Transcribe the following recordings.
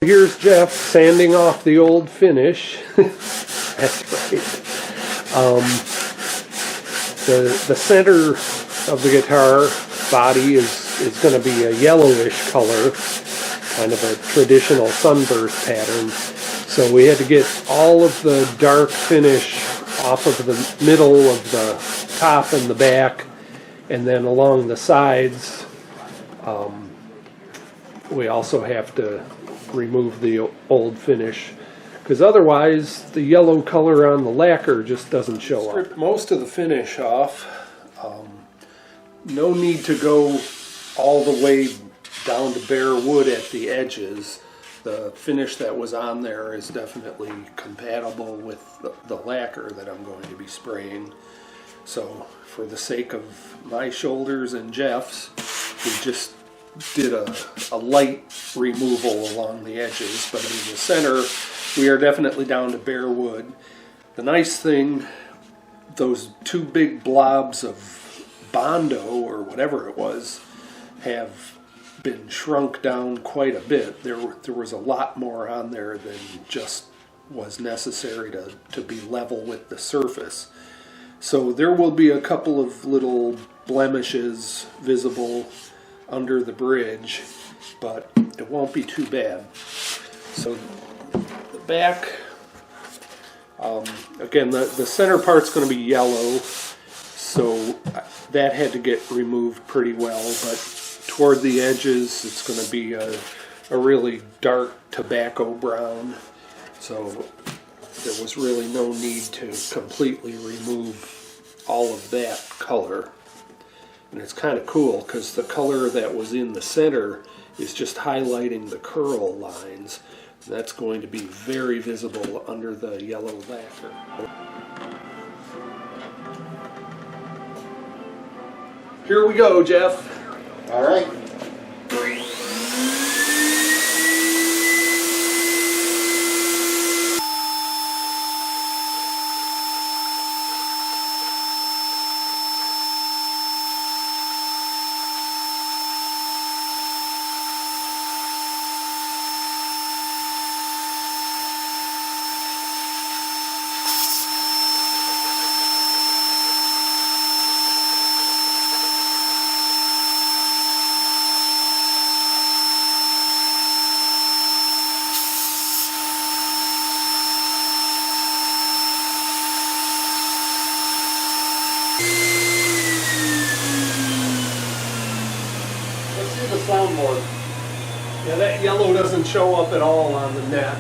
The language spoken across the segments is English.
Here's Jeff sanding off the old finish. That's right. The center of the guitar body is going to be a yellowish color, kind of a traditional sunburst pattern. So we had to get all of the dark finish off of the middle of the top and the back, and then along the sides. We also have to remove the old finish, because otherwise the yellow color on the lacquer just doesn't show up. Strip most of the finish off. No need to go all the way down to bare wood at the edges. The finish that was on there is definitely compatible with the lacquer that I'm going to be spraying. So for the sake of my shoulders and Jeff's, we just did a light removal along the edges, but in the center we are definitely down to bare wood. The nice thing, those two big blobs of Bondo or whatever it was have been shrunk down quite a bit. There was a lot more on there than just was necessary to be level with the surface. So there will be a couple of little blemishes visible under the bridge, but it won't be too bad. So the back, again, the center part's going to be yellow, so that had to get removed pretty well, but toward the edges it's going to be a really dark tobacco brown, so there was really no need to completely remove all of that color. And it's kind of cool because the color that was in the center is just highlighting the curl lines. That's going to be very visible under the yellow lacquer. Here we go, Jeff. All right. Let's see the soundboard. Yeah, that yellow doesn't show up at all on the neck.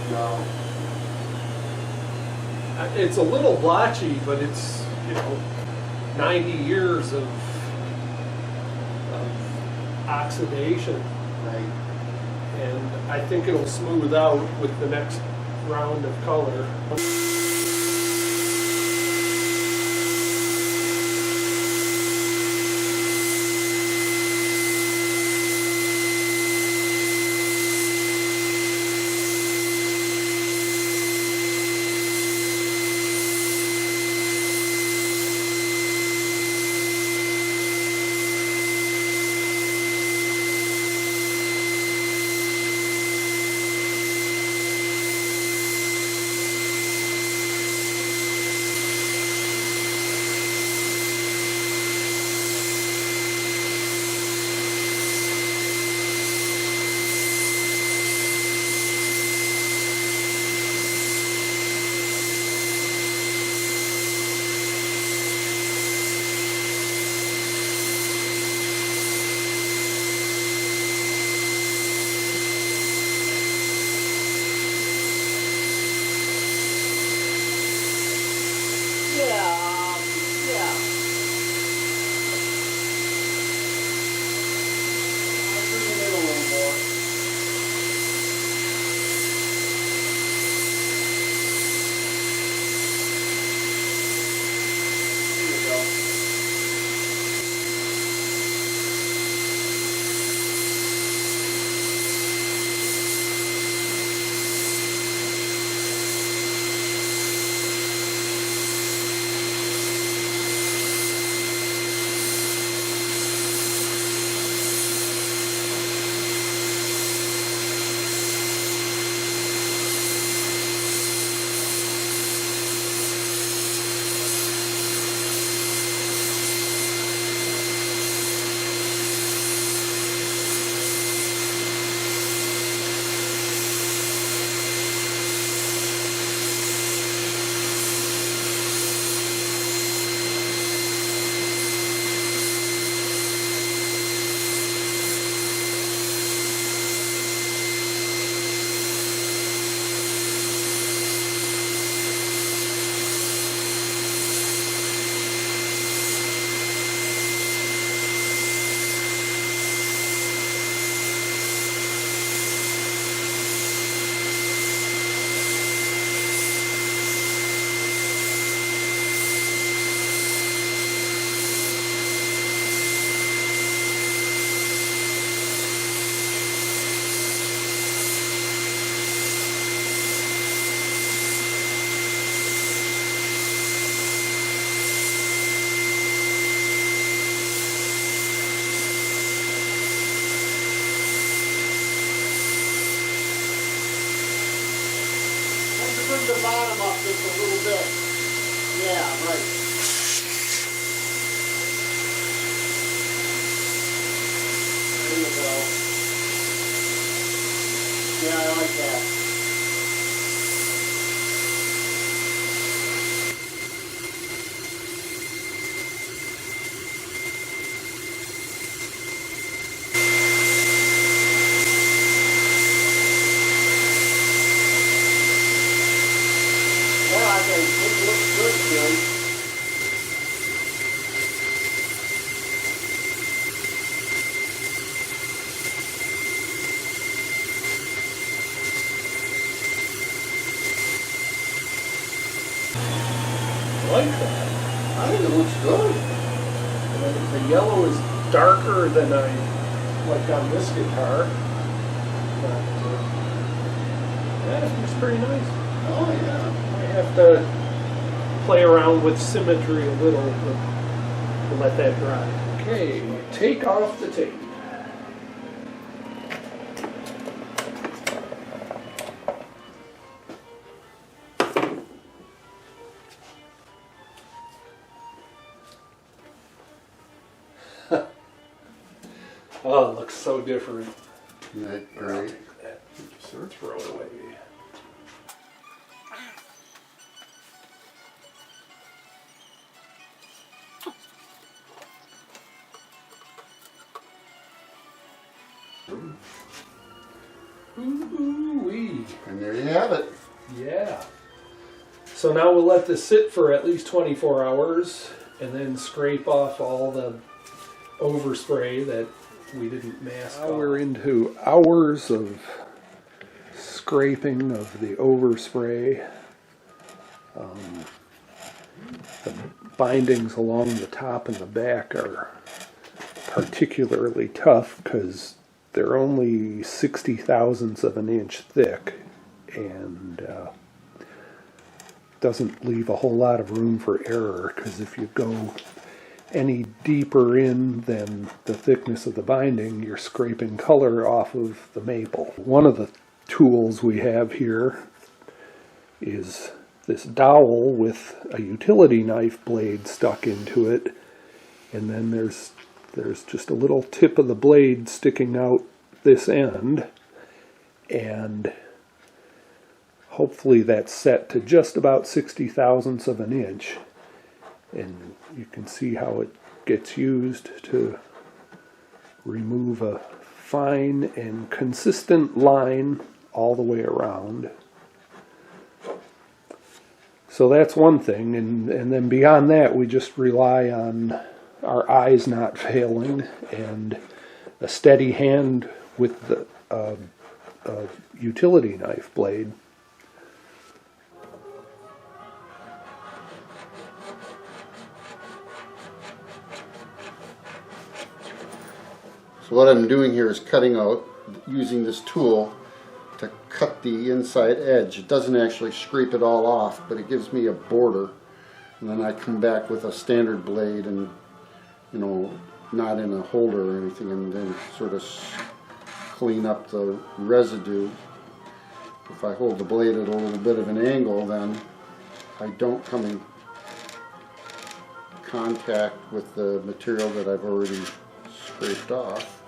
No. It's a little blotchy, but it's, 90 years of oxidation. Right. And I think it'll smooth out with the next round of color. bottom up just a little bit. Yeah, right. There you go. Yeah, I like that. Yeah, I think it looks good, Jim. I like that. I think it looks good. The yellow is darker than I like on this guitar. But yeah, it's pretty nice. Oh, yeah. I have to play around with symmetry a little, but let that dry. Okay, take off the tape. Oh, it looks so different. Isn't that great? So throw it away. Ooh-wee. And there you have it. Yeah. So now we'll let this sit for at least 24 hours and then scrape off all the overspray that we didn't mask off. Now we're into hours of scraping of the overspray. The bindings along the top and the back are particularly tough because they're only 60 thousandths of an inch thick and doesn't leave a whole lot of room for error, because if you go any deeper in than the thickness of the binding, you're scraping color off of the maple. One of the tools we have here is this dowel with a utility knife blade stuck into it, and then there's just a little tip of the blade sticking out this end, and hopefully that's set to just about 60 thousandths of an inch, and you can see how it gets used to remove a fine and consistent line all the way around. So that's one thing, and then beyond that we just rely on our eyes not failing and a steady hand with the utility knife blade. So what I'm doing here is cutting out, using this tool to cut the inside edge. It doesn't actually scrape it all off, but it gives me a border. And then I come back with a standard blade and, you know, not in a holder or anything, and then sort of clean up the residue. If I hold the blade at a little bit of an angle, then I don't come in contact with the material that I've already scraped off.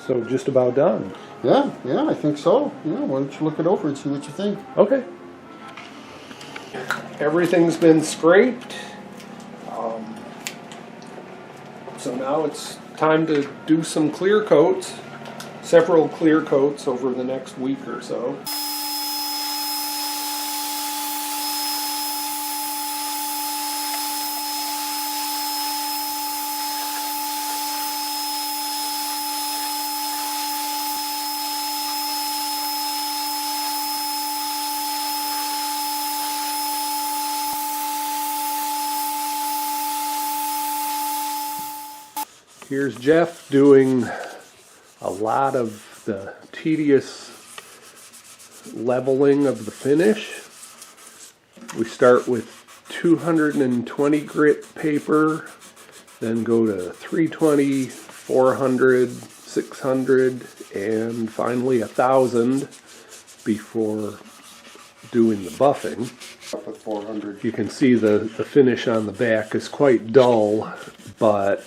So just about done. Yeah, I think so. Yeah, why don't you look it over and see what you think? Okay. Everything's been scraped. So now it's time to do some clear coats, several clear coats over the next week or so. Here's Jeff doing a lot of the tedious leveling of the finish. We start with 220 grit paper, then go to 320, 400, 600, and finally 1000. before doing the buffing. Up at 400. You can see the finish on the back is quite dull, but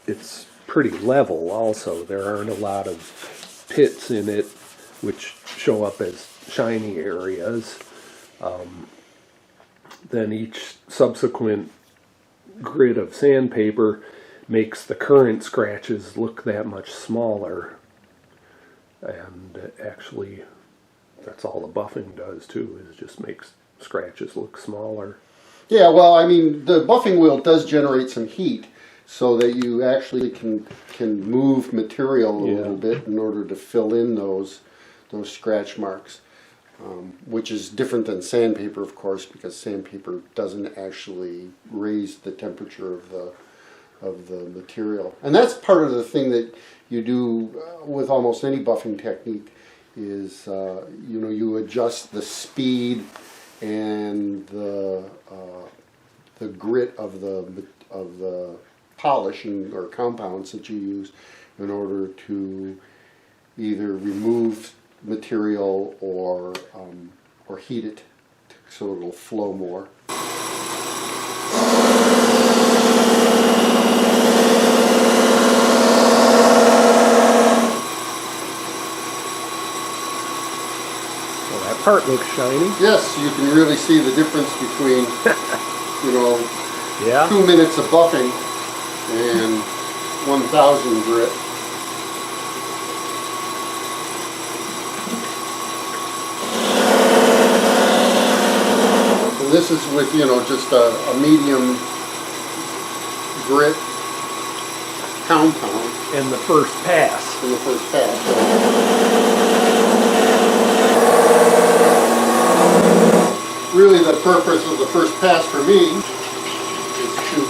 it's pretty level also. There aren't a lot of pits in it, which show up as shiny areas. Then each subsequent grit of sandpaper makes the current scratches look that much smaller. And actually, that's all the buffing does too, is just makes scratches look smaller. Yeah, well, I mean, the buffing wheel does generate some heat, so that you actually can move material a little bit in order to fill in those scratch marks, which is different than sandpaper, of course, because sandpaper doesn't actually raise the temperature of the material. And that's part of the thing that you do with almost any buffing technique is, you adjust the speed and the grit of the polishing or compounds that you use in order to either remove material or heat it so it'll flow more. Well, that part looks shiny. Yes, you can really see the difference between 2 minutes of buffing and 1,000 grit. And this is with, just a medium grit compound. In the first pass. In the first pass. Really the purpose of the first pass for me is to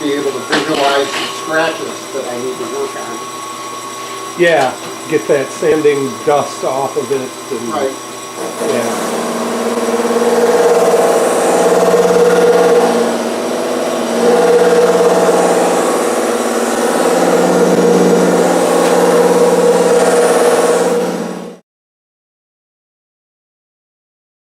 be able to visualize the scratches that I need to work on. Yeah, get that sanding dust off of it. And, Right. Yeah.